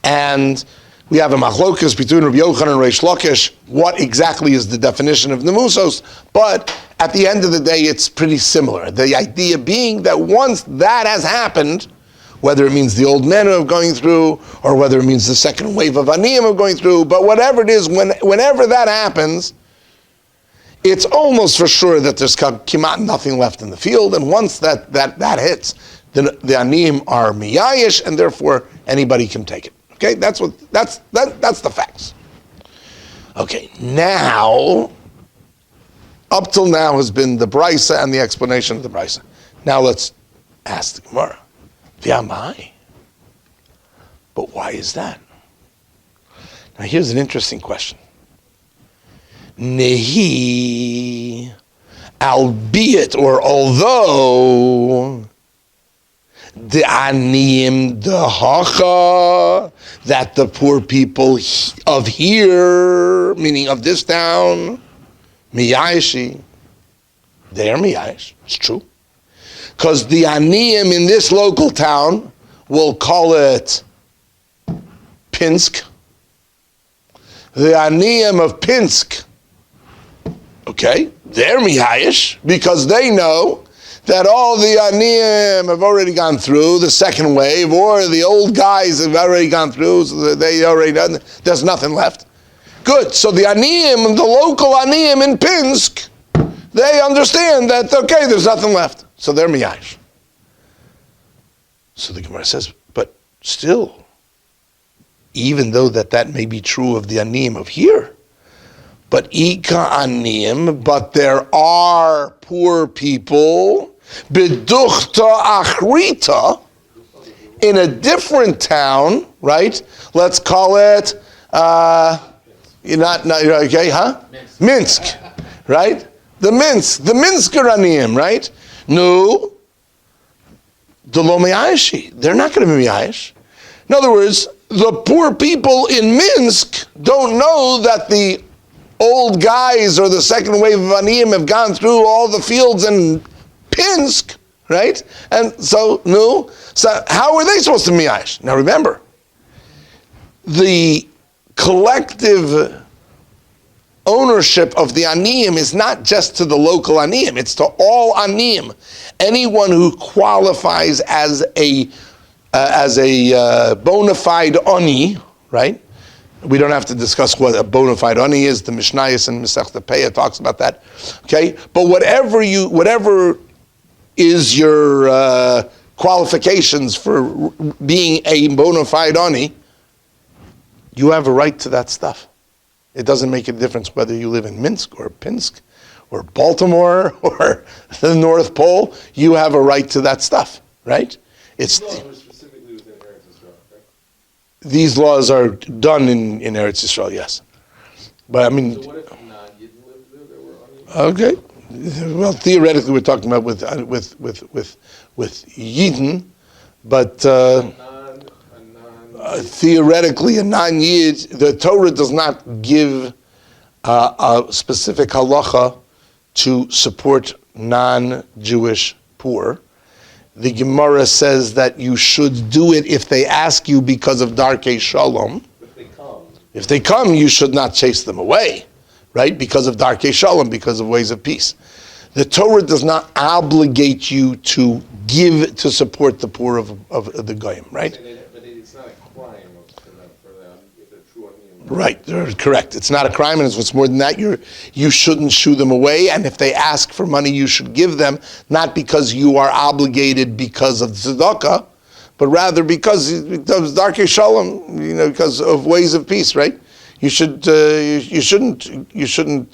And we have a machlokas between Rabbi Yochanan and Reish Lakish. What exactly is the definition of nemushos? But at the end of the day, it's pretty similar. The idea being that once that has happened, whether it means the old men are going through, or whether it means the second wave of aniyim are going through, but whatever it is, whenever that happens, it's almost for sure that there's kimat nothing left in the field, and once that hits, then the aniyim are miyayish, and therefore anybody can take it. Okay, that's the facts. Okay, now, up till now has been the Brisa and the explanation of the Brisa. Now let's ask the Gemara, v'amai. But why is that? Now here's an interesting question. Nehi, albeit or although the aniyim the hacha, that the poor people of here, meaning of this town, miyayishi, they are miyayish. It's true. Because the aniyim in this local town, we'll call it Pinsk. The aniyim of Pinsk, okay, they're miyayish because they know that all the aniyim have already gone through the second wave, or the old guys have already gone through, so they already done. There's nothing left. Good. So the aniyim, the local aniyim in Pinsk, they understand that okay, there's nothing left, so they're miyayish. So the Gemara says, but still, even though that may be true of the aniyim of here, but ika aniyim, but there are poor people, beduchta achrita, in a different town, right? Let's call it, you're not okay, huh? Minsk, right? The Minsker aniyim, right? No, the lo miyayishi, they're not going to be miyayish. In other words, the poor people in Minsk don't know that the old guys or the second wave of aniyim have gone through all the fields in Pinsk, right? And so, no. So how are they supposed to be miyayish? Now remember, the collective ownership of the aniyim is not just to the local aniyim, it's to all aniyim. Anyone who qualifies as a bona fide ani, right? We don't have to discuss what a bona fide ani is. The Mishnayos and Masechta Peah talks about that. Okay, but whatever is your qualifications for being a bona fide ani, you have a right to that stuff. It doesn't make a difference whether you live in Minsk or Pinsk or Baltimore or the North Pole. You have a right to that stuff, right? These laws are done in Eretz Yisrael, yes. But I mean, So what if non-Yidden lived there were okay. Well, theoretically, we're talking about with Yidden, but theoretically, a non-Yid, the Torah does not give a specific halacha to support non-Jewish poor. The Gemara says that you should do it if they ask you because of Darkei Shalom. If they come, you should not chase them away, right? Because of Darkei Shalom, because of ways of peace. The Torah does not obligate you to give to support the poor of the Goyim, right? But it's not a crime for them if they're true Aniyim. Right, they're correct. It's not a crime, and it's what's more than that. You shouldn't shoo them away, and if they ask for money, you should give them, not because you are obligated because of tzedakah, but rather because of Darkei Shalom, because of ways of peace, right? You shouldn't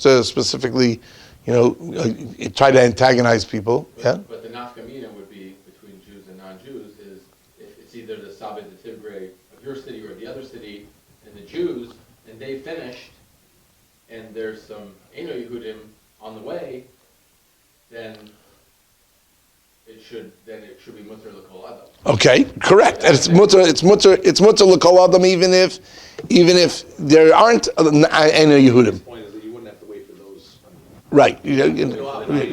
specifically, try to antagonize people. Yeah. But the nafkamina would be between Jews and non-Jews is if it's either the Sabbath the Tivrei of your city or the other city, and the Jews, and they finished, and there's some Eino Yehudim on the way, then it should be mutter l'kol adam. Okay, correct. And it's mutter l'kol adam even if there aren't Eino Yehudim. The point is that you wouldn't have to wait for those. Right.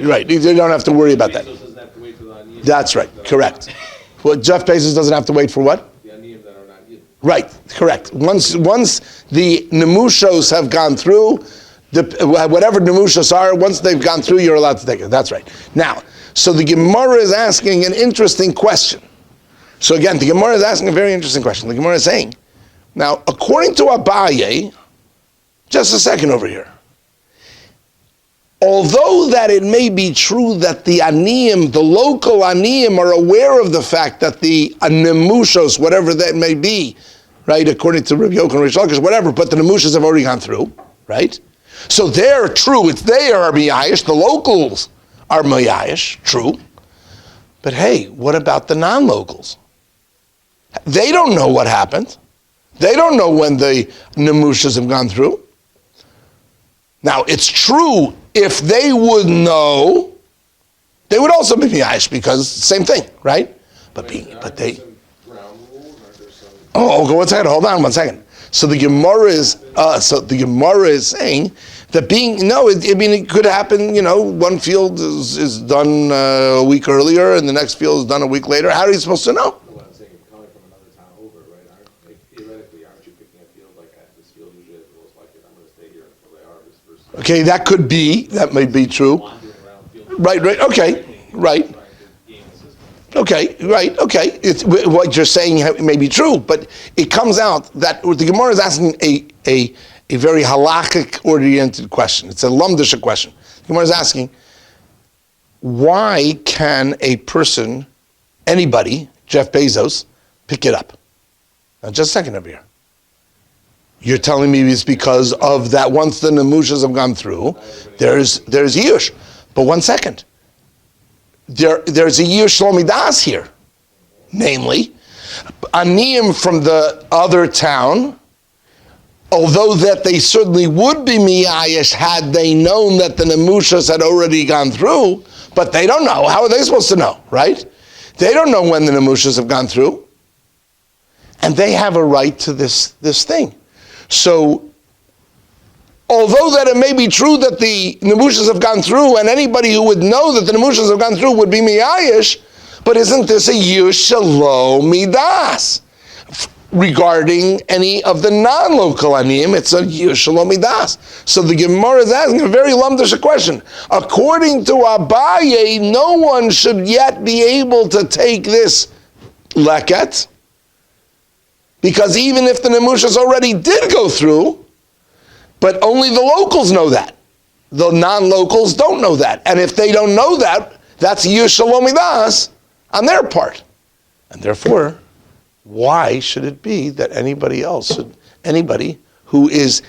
Right. You don't have to worry about that. Bezos doesn't have to wait for the Aniyim. That's right. Correct. Well, Jeff Bezos doesn't have to wait for what? The Aniyim that are not Yidden. Right. Correct. Once the nemushos have gone through, whatever nemushos are, once they've gone through, you're allowed to take it. That's right. Now, so the Gemara is asking an interesting question. So again, the Gemara is asking a very interesting question. The Gemara is saying, now, according to Abaye, just a second over here, although that it may be true that the aniyim, the local aniyim, are aware of the fact that the nemushos, whatever that may be, right, according to Rabbi Yochanan, Rish Lakish, whatever, but the nemushos have already gone through, right? So they're true, they are miyayish, the locals are miyayish, true. But hey, what about the non-locals? They don't know what happened. They don't know when the nemushas have gone through. Now, it's true, if they would know, they would also be miyayish, because same thing, right? But Aren't but there they. some ground rules? Aren't there some? Oh, go 1 second. Hold on 1 second. So the Gemara is saying that it could happen. One field is done a week earlier, and the next field is done a week later. How are you supposed to know? No, I'm saying coming from another town over, right? Theoretically, aren't you picking a field like this field usually has the most like it? I'm going to stay here until they harvest versus Okay, that could be. That may be true. wandering around field. Right. Okay. Right. Trying to game the system. Okay, right, okay. What you're saying may be true, but it comes out that the Gemara is asking a very halakhic-oriented question. It's a lumdisha question. The Gemara is asking, why can a person, anybody, Jeff Bezos, pick it up? Now, just a second over here. You're telling me it's because of that once the nemushas have gone through, there's yush. But 1 second. There's a Yir Shlomidas here, namely, Aniyim from the other town, although that they certainly would be Miyayish had they known that the Nemushas had already gone through, but they don't know. How are they supposed to know, right? They don't know when the Nemushas have gone through, and they have a right to this thing. So, although that it may be true that the Nemushas have gone through, and anybody who would know that the Nemushas have gone through would be Miyayish, but isn't this a Yush Shalom Midas? Regarding any of the non-local Aniyim, it's a Yush Shalom Midas. So the Gemara is asking a very lumdish question. According to Abaye, no one should yet be able to take this leket, because even if the Nemushas already did go through, but only the locals know that. The non-locals don't know that. And if they don't know that, that's Yush Shalom Midas on their part. And therefore, why should it be that anybody who is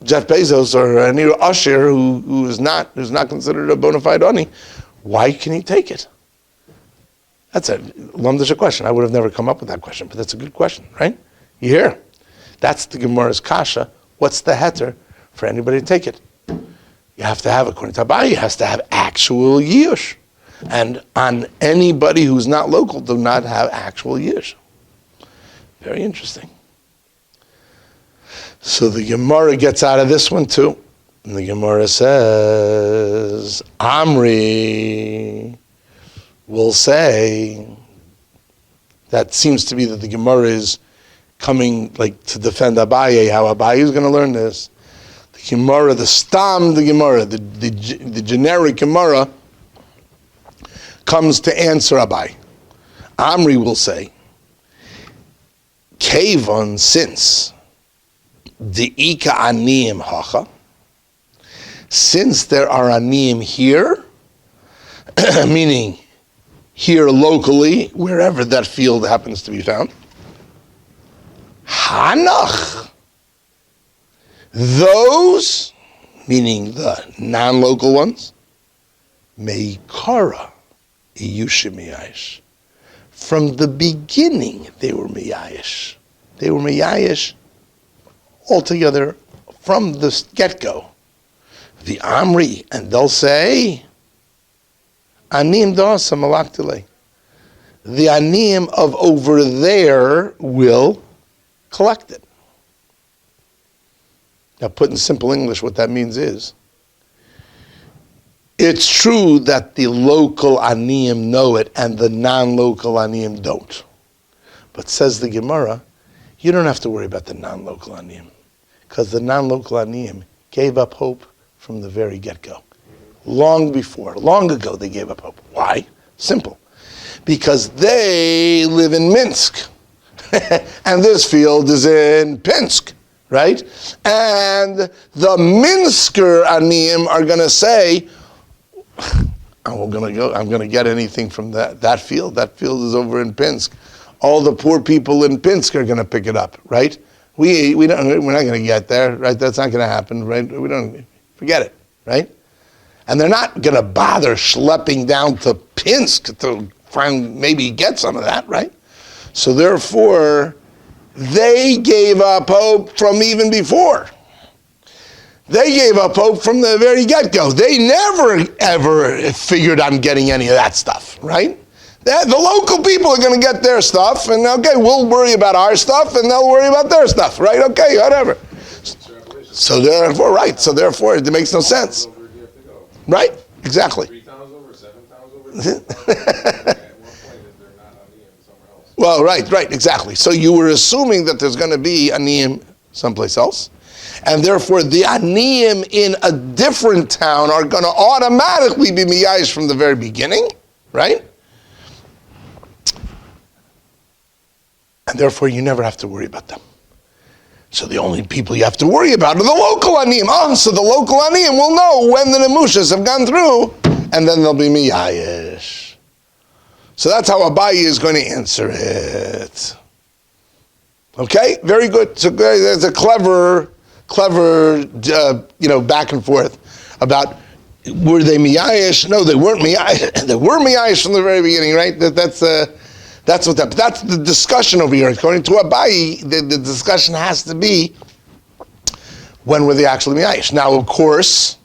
Jeff Bezos or any usher who is not considered a bona fide ani, why can he take it? That's a lumdish question. I would have never come up with that question, but that's a good question, right? You hear? That's the Gemara's kasha. What's the heter for anybody to take it? You have to have, according to Abaye, you have to have actual yush. And on anybody who's not local, do not have actual yush. Very interesting. So the Gemara gets out of this one too. And the Gemara says, Amri will say, that seems to be that the Gemara is coming like to defend Abaye, how Abaye is going to learn this. The Gemara, the Gemara, the generic Gemara comes to answer Abaye. Amri will say, Kevon, since the Ika Aniyim Hacha, since there are Aniyim here, meaning here locally, wherever that field happens to be found, Hanach, those, meaning the non-local ones, Meikara, Iyushimiyayish. From the beginning, they were Miyayish. They were Miyayish altogether from the get-go. The Amri, and they'll say, Anim dasa malaktile. The Anim of over there will collect it. Now, put in simple English, what that means is, it's true that the local Aniyim know it and the non-local Aniyim don't. But says the Gemara, you don't have to worry about the non-local Aniyim, because the non-local Aniyim gave up hope from the very get-go. Long ago they gave up hope. Why? Simple. Because they live in Minsk. And this field is in Pinsk, right? And the Minsker Aniyim are going to say, I'm going to get anything from that field. That field is over in Pinsk. All the poor people in Pinsk are going to pick it up, right? We're not going to get there, right? That's not going to happen, right? We don't forget it, right? And they're not going to bother schlepping down to Pinsk to maybe get some of that, right? So therefore, they gave up hope from even before. They gave up hope from the very get-go. They never, ever figured on getting any of that stuff, right? The local people are going to get their stuff, and okay, we'll worry about our stuff, and they'll worry about their stuff, right? Okay, whatever. So therefore, right, so therefore, it makes no sense. Right, exactly. 3 towns over, 7 towns over. At what point is there not aniyim somewhere else? Well, right, exactly. So you were assuming that there's going to be aniyim someplace else, and therefore the aniyim in a different town are going to automatically be miyayish from the very beginning, right? And therefore you never have to worry about them. So the only people you have to worry about are the local aniyim. Oh, so the local aniyim will know when the nemushas have gone through, and then they'll be miyayish. So that's how Abaye is going to answer it. Okay, very good. So there's a clever, back and forth about were they miyayish? No, they weren't miyayish. They were miyayish from the very beginning, right? That's the discussion over here. According to Abaye, the discussion has to be when were they actually miyayish. Now, of course,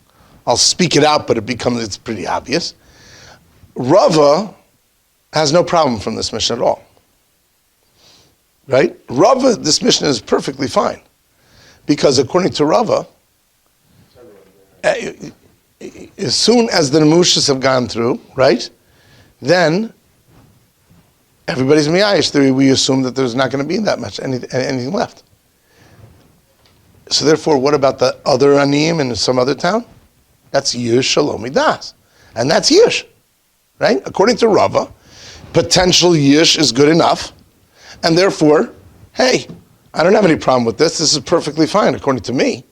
I'll speak it out, but it's pretty obvious. Rava has no problem from this mission at all. Right? Rava, this mission is perfectly fine. Because according to Rava, as soon as the nemushas have gone through, right, then everybody's miyayish. We assume that there's not going to be that much anything left. So therefore, what about the other aniyim in some other town? That's Yush Shalom Midas. And that's Yush. Right? According to Rava, potential Yush is good enough. And therefore, hey, I don't have any problem with this. This is perfectly fine, according to me.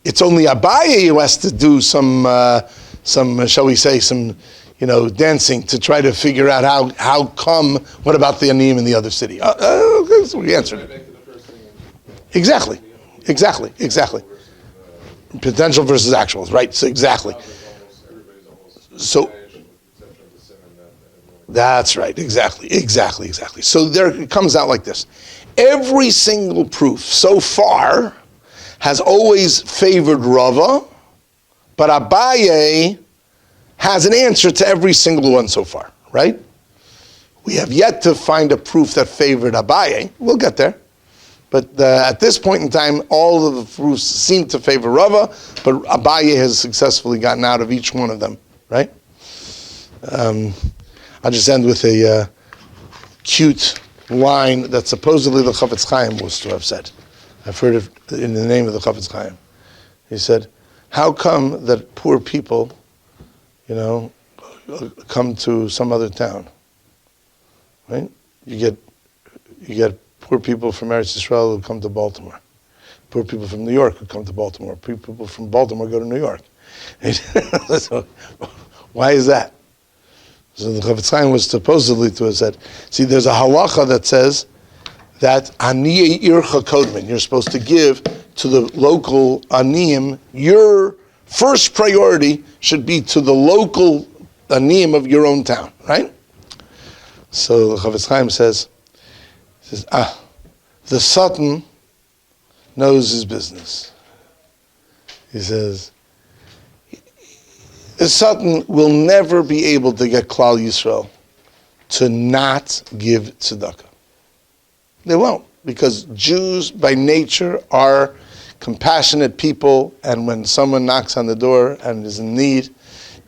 It's only Abaye who has to do some shall we say, some dancing to try to figure out how come, what about the aniyim in the other city? Okay, so we answered it. Exactly. Potential versus actuals, right? So exactly. So that's right, exactly. So there it comes out like this. Every single proof so far has always favored Rava, but Abaye has an answer to every single one so far, right? We have yet to find a proof that favored Abaye. We'll get there. But at this point in time, all of the proofs seem to favor Rava, but Abaye has successfully gotten out of each one of them, right? I'll just end with a cute line that supposedly the Chafetz Chaim was to have said. I've heard it in the name of the Chafetz Chaim. He said, how come that poor people come to some other town, right? You get poor people from Eretz Yisrael who come to Baltimore, poor people from New York who come to Baltimore, poor people from Baltimore go to New York. So, why is that? So the Chafetz Chaim was supposedly to have said, see, there's a halacha that says that aniyei ircha kodmin, you're supposed to give to the local aniyim, your first priority should be to the local aniyim of your own town, right? So the Chafetz Chaim says, the Satan knows his business. He says, the Satan will never be able to get Klal Yisrael to not give tzedakah. They won't, because Jews by nature are compassionate people, and when someone knocks on the door and is in need,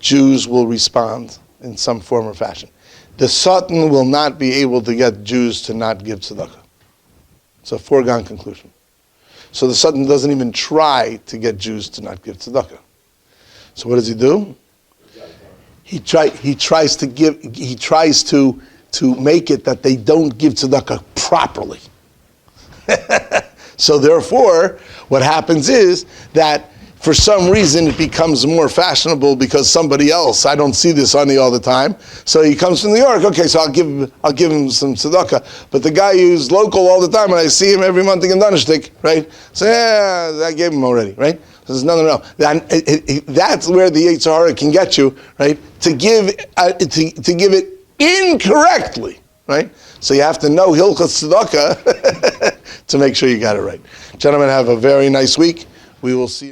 Jews will respond in some form or fashion. The Satan will not be able to get Jews to not give tzedakah. It's a foregone conclusion. So the Satan doesn't even try to get Jews to not give tzedakah. So what does he do? He tries to make it that they don't give tzedakah properly. So therefore, what happens is that for some reason it becomes more fashionable because somebody else, I don't see this honey all the time, so he comes from New York, okay, so I'll give him some tzedakah. But the guy who's local all the time, and I see him every month in Donishtik, right? So yeah, I gave him already, right? There's no. That's where the Yetzer Hara can get you, right? To give it incorrectly, right? So you have to know Hilchos Tzedakah to make sure you got it right. Gentlemen, have a very nice week. We will see you.